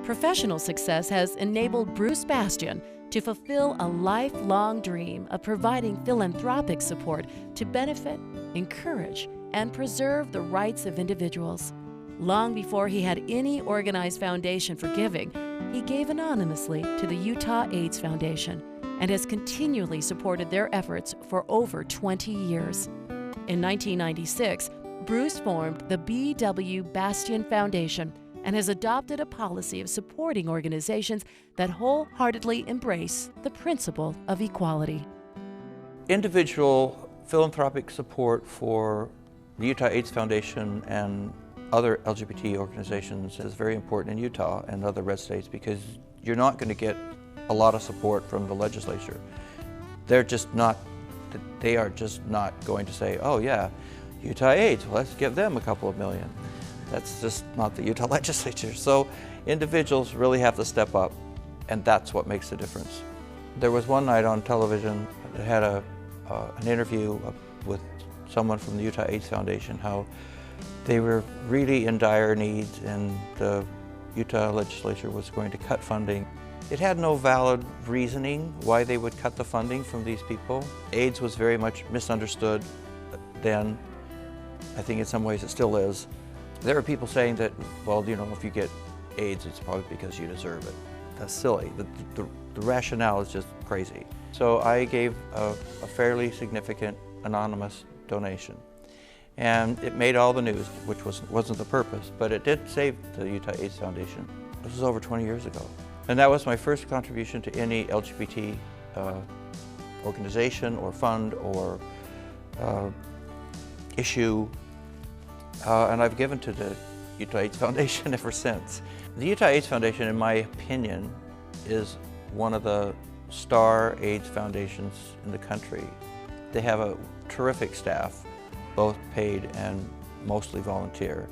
Professional success has enabled Bruce Bastian to fulfill a lifelong dream of providing philanthropic support to benefit, encourage, and preserve the rights of individuals. Long before he had any organized foundation for giving, he gave anonymously to the Utah AIDS Foundation and has continually supported their efforts for over 20 years. In 1996, Bruce formed the B.W. Bastian Foundation and has adopted a policy of supporting organizations that wholeheartedly embrace the principle of equality. Individual philanthropic support for the Utah AIDS Foundation and other LGBT organizations is very important in Utah and other red states because you're not going to get a lot of support from the legislature. They are just not going to say, oh yeah, Utah AIDS, well, let's give them a couple of million. That's just not the Utah legislature. So individuals really have to step up, and that's what makes the difference. There was one night on television that had an interview with someone from the Utah AIDS Foundation, how they were really in dire needs and the Utah legislature was going to cut funding. It had no valid reasoning why they would cut the funding from these people. AIDS was very much misunderstood then. I think in some ways it still is. There are people saying that, well, you know, if you get AIDS, it's probably because you deserve it. That's silly. The rationale is just crazy. So I gave a fairly significant anonymous donation. And it made all the news, which wasn't the purpose, but it did save the Utah AIDS Foundation. This was over 20 years ago. And that was my first contribution to any LGBT organization or fund or issue. And I've given to the Utah AIDS Foundation ever since. The Utah AIDS Foundation, in my opinion, is one of the star AIDS foundations in the country. They have a terrific staff, both paid and mostly volunteer.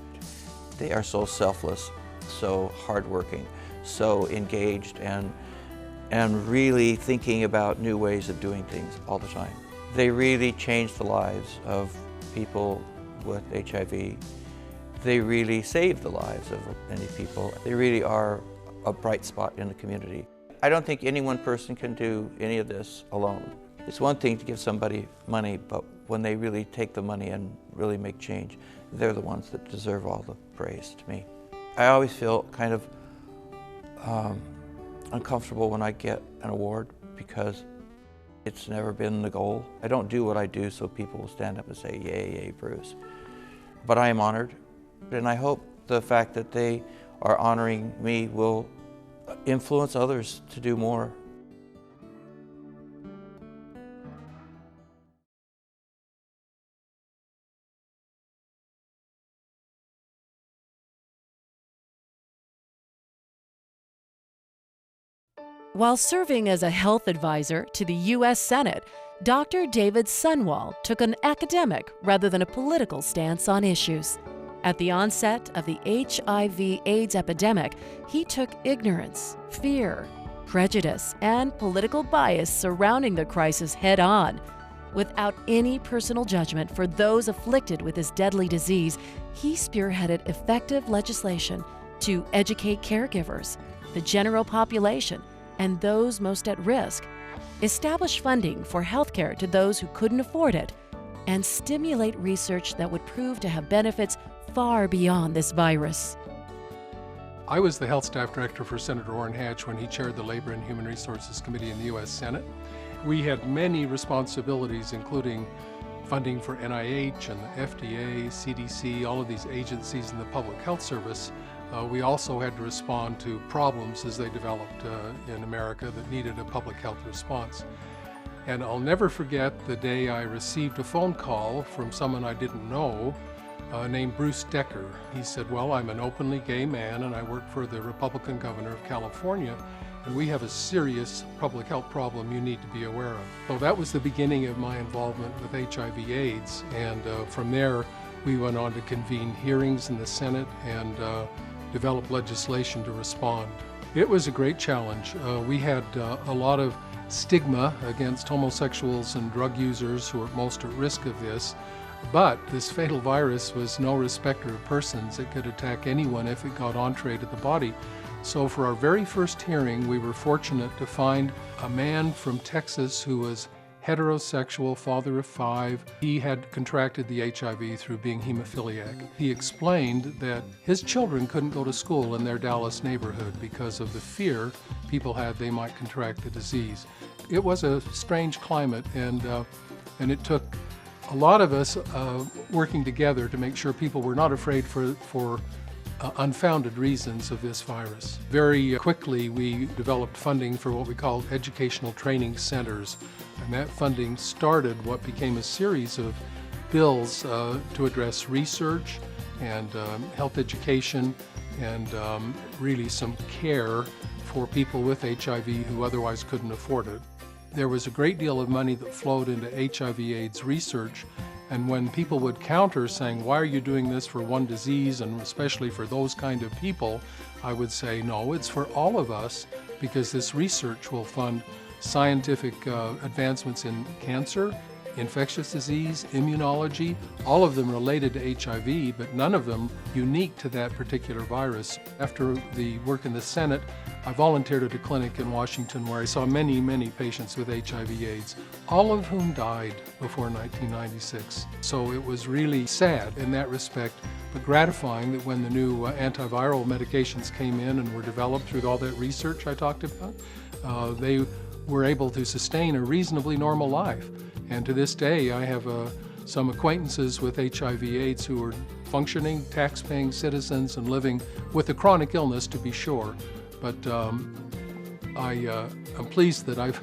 They are so selfless, so hardworking, so engaged, and really thinking about new ways of doing things all the time. They really change the lives of people with HIV. They really save the lives of many people. They really are a bright spot in the community. I don't think any one person can do any of this alone. It's one thing to give somebody money, but when they really take the money and really make change, they're the ones that deserve all the praise to me. I always feel kind of uncomfortable when I get an award because it's never been the goal. I don't do what I do so people will stand up and say, yay, yay, Bruce. But I am honored, and I hope the fact that they are honoring me will influence others to do more. While serving as a health advisor to the U.S. Senate, Dr. David Sunwall took an academic rather than a political stance on issues. At the onset of the HIV/AIDS epidemic, he took ignorance, fear, prejudice, and political bias surrounding the crisis head-on. Without any personal judgment for those afflicted with this deadly disease, he spearheaded effective legislation to educate caregivers, the general population, and those most at risk, establish funding for healthcare to those who couldn't afford it, and stimulate research that would prove to have benefits far beyond this virus. I was the health staff director for Senator Orrin Hatch when he chaired the Labor and Human Resources Committee in the U.S. Senate. We had many responsibilities, including funding for NIH and the FDA, CDC, all of these agencies in the Public Health Service. We also had to respond to problems as they developed in America that needed a public health response. And I'll never forget the day I received a phone call from someone I didn't know named Bruce Decker. He said, well, I'm an openly gay man and I work for the Republican governor of California, and we have a serious public health problem you need to be aware of. So that was the beginning of my involvement with HIV/AIDS, and from there we went on to convene hearings in the Senate and develop legislation to respond. It was a great challenge. We had a lot of stigma against homosexuals and drug users who are most at risk of this, but this fatal virus was no respecter of persons. It could attack anyone if it got entree to the body. So for our very first hearing, we were fortunate to find a man from Texas who was heterosexual, father of 5. He had contracted the HIV through being hemophiliac. He explained that his children couldn't go to school in their Dallas neighborhood because of the fear people had they might contract the disease. It was a strange climate, and it took a lot of us working together to make sure people were not afraid for unfounded reasons of this virus. Very quickly, we developed funding for what we called educational training centers, and that funding started what became a series of bills to address research and health education and really some care for people with HIV who otherwise couldn't afford it. There was a great deal of money that flowed into HIV/AIDS research, and when people would counter saying, why are you doing this for one disease and especially for those kind of people, I would say, no, it's for all of us, because this research will fund scientific advancements in cancer, infectious disease, immunology, all of them related to HIV, but none of them unique to that particular virus. After the work in the Senate, I volunteered at a clinic in Washington where I saw many, many patients with HIV/AIDS, all of whom died before 1996. So it was really sad in that respect, but gratifying that when the new antiviral medications came in and were developed through all that research I talked about, they were able to sustain a reasonably normal life. And to this day, I have some acquaintances with HIV/AIDS who are functioning, tax-paying citizens and living with a chronic illness, to be sure. But I'm pleased that I've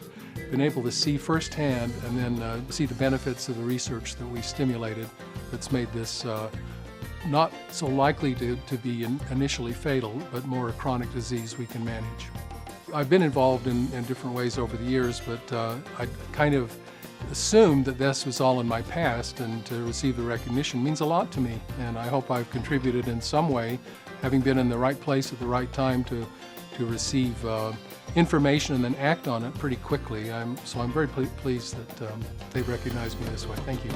been able to see firsthand and then see the benefits of the research that we stimulated that's made this not so likely to be initially fatal, but more a chronic disease we can manage. I've been involved in different ways over the years, but I kind of assumed that this was all in my past, and to receive the recognition means a lot to me, and I hope I've contributed in some way, having been in the right place at the right time to receive information and then act on it pretty quickly. So I'm very pleased that they recognize me this way. Thank you.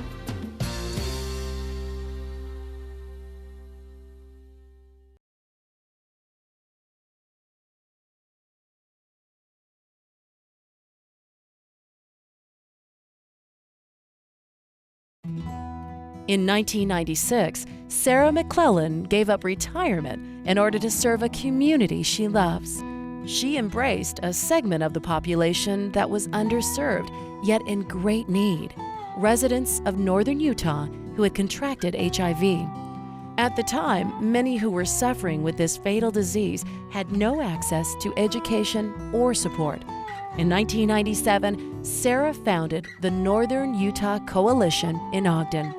In 1996, Sarah McClellan gave up retirement in order to serve a community she loves. She embraced a segment of the population that was underserved, yet in great need, residents of northern Utah who had contracted HIV. At the time, many who were suffering with this fatal disease had no access to education or support. In 1997, Sarah founded the Northern Utah Coalition in Ogden.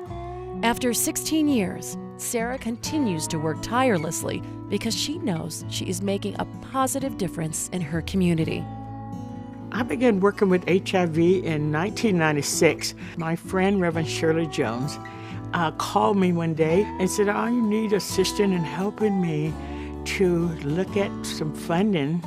After 16 years, Sarah continues to work tirelessly because she knows she is making a positive difference in her community. I began working with HIV in 1996. My friend, Reverend Shirley Jones, called me one day and said, I need assistance in helping me to look at some funding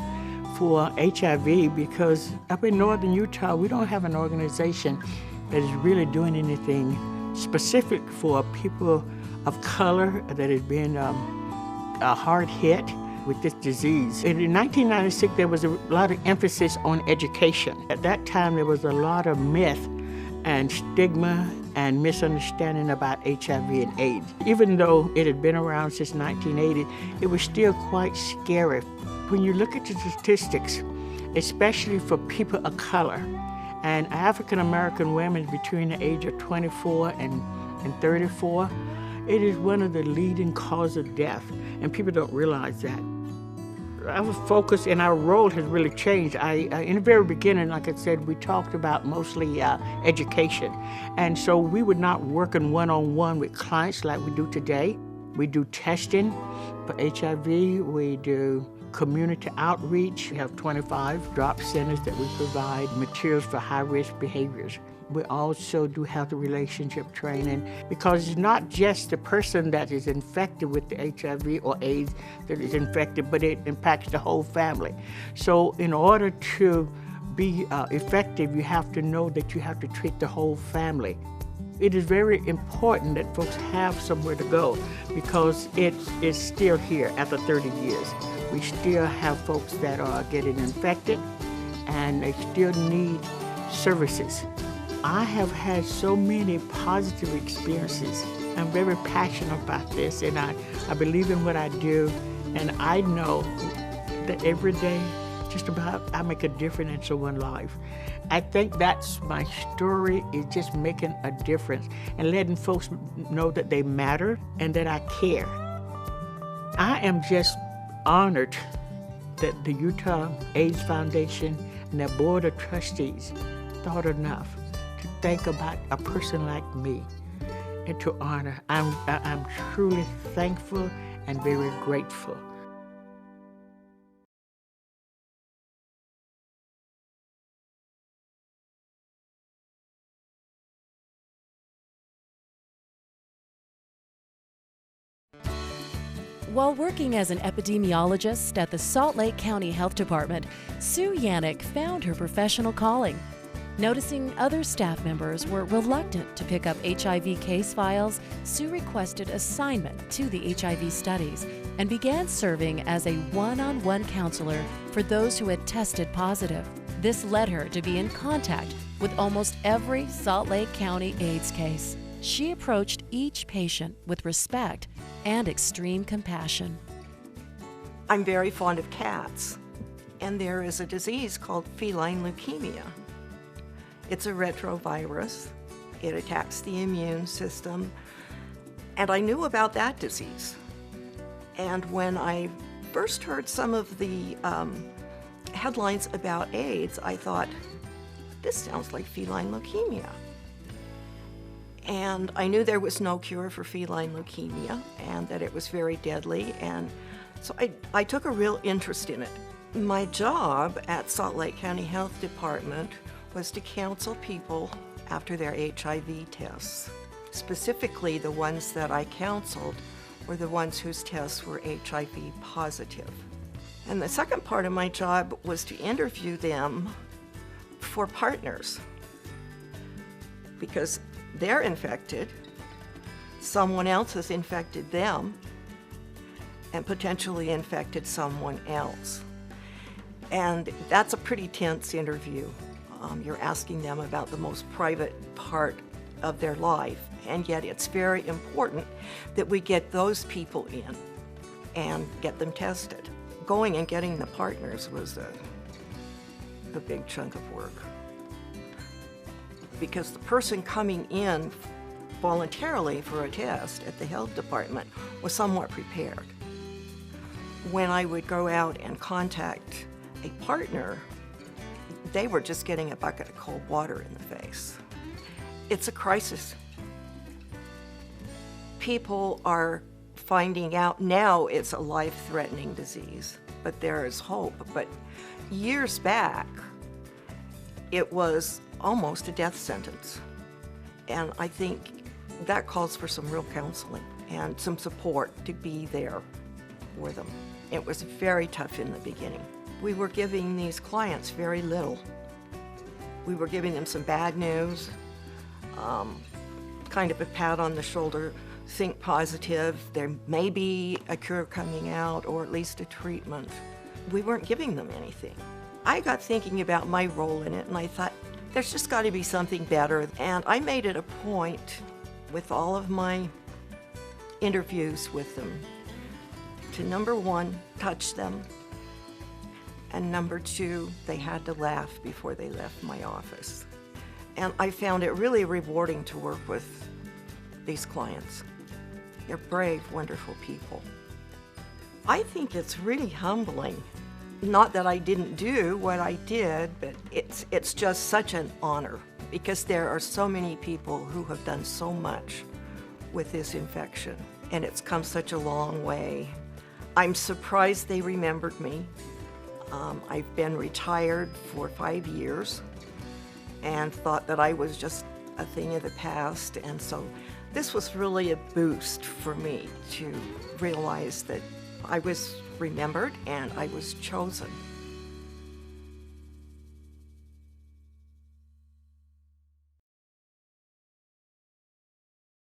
for HIV, because up in northern Utah, we don't have an organization that is really doing anything specific for people of color that has been hard hit with this disease. And in 1996, there was a lot of emphasis on education. At that time, there was a lot of myth and stigma and misunderstanding about HIV and AIDS. Even though it had been around since 1980, it was still quite scary. When you look at the statistics, especially for people of color and African American women between the age of 24 and 34, it is one of the leading causes of death, and people don't realize that. Our focus and our role has really changed. In the very beginning, like I said, we talked about mostly education, and so we were not working one-on-one with clients like we do today. We do testing for HIV, we do community outreach. We have 25 drop centers that we provide materials for high-risk behaviors. We also do healthy relationship training, because it's not just the person that is infected with the HIV or AIDS that is infected, but it impacts the whole family. So in order to be effective, you have to know that you have to treat the whole family. It is very important that folks have somewhere to go, because it is still here after 30 years. We still have folks that are getting infected and they still need services. I have had so many positive experiences. I'm very passionate about this, and I believe in what I do, and I know that every day, just about, I make a difference in someone's life. I think that's my story, is just making a difference and letting folks know that they matter and that I care. I am just honored that the Utah AIDS Foundation and the Board of Trustees thought enough to think about a person like me and to honor. I'm truly thankful and very grateful. While working as an epidemiologist at the Salt Lake County Health Department, Sue Yannick found her professional calling. Noticing other staff members were reluctant to pick up HIV case files, Sue requested assignment to the HIV studies and began serving as a one-on-one counselor for those who had tested positive. This led her to be in contact with almost every Salt Lake County AIDS case. She approached each patient with respect and extreme compassion. I'm very fond of cats, and there is a disease called feline leukemia. It's a retrovirus. It attacks the immune system, and I knew about that disease. And when I first heard some of the headlines about AIDS, I thought, this sounds like feline leukemia. And I knew there was no cure for feline leukemia and that it was very deadly, and so I took a real interest in it. My job at Salt Lake County Health Department was to counsel people after their HIV tests. Specifically, the ones that I counseled were the ones whose tests were HIV positive. And the second part of my job was to interview them for partners, because they're infected, someone else has infected them, and potentially infected someone else. And that's a pretty tense interview. You're asking them about the most private part of their life, and yet it's very important that we get those people in and get them tested. Going and getting the partners was a big chunk of work, because the person coming in voluntarily for a test at the health department was somewhat prepared. When I would go out and contact a partner, they were just getting a bucket of cold water in the face. It's a crisis. People are finding out now it's a life-threatening disease, but there is hope. But years back, it was almost a death sentence. And I think that calls for some real counseling and some support to be there for them. It was very tough in the beginning. We were giving these clients very little. We were giving them some bad news, kind of a pat on the shoulder, think positive, there may be a cure coming out or at least a treatment. We weren't giving them anything. I got thinking about my role in it, and I thought, there's just got to be something better. And I made it a point with all of my interviews with them to, number one, touch them, and number two, they had to laugh before they left my office. And I found it really rewarding to work with these clients. They're brave, wonderful people. I think it's really humbling. Not that I didn't do what I did, but it's just such an honor, because there are so many people who have done so much with this infection, and it's come such a long way. I'm surprised they remembered me. I've been retired for 5 years and thought that I was just a thing of the past, and so this was really a boost for me to realize that I was remembered and I was chosen.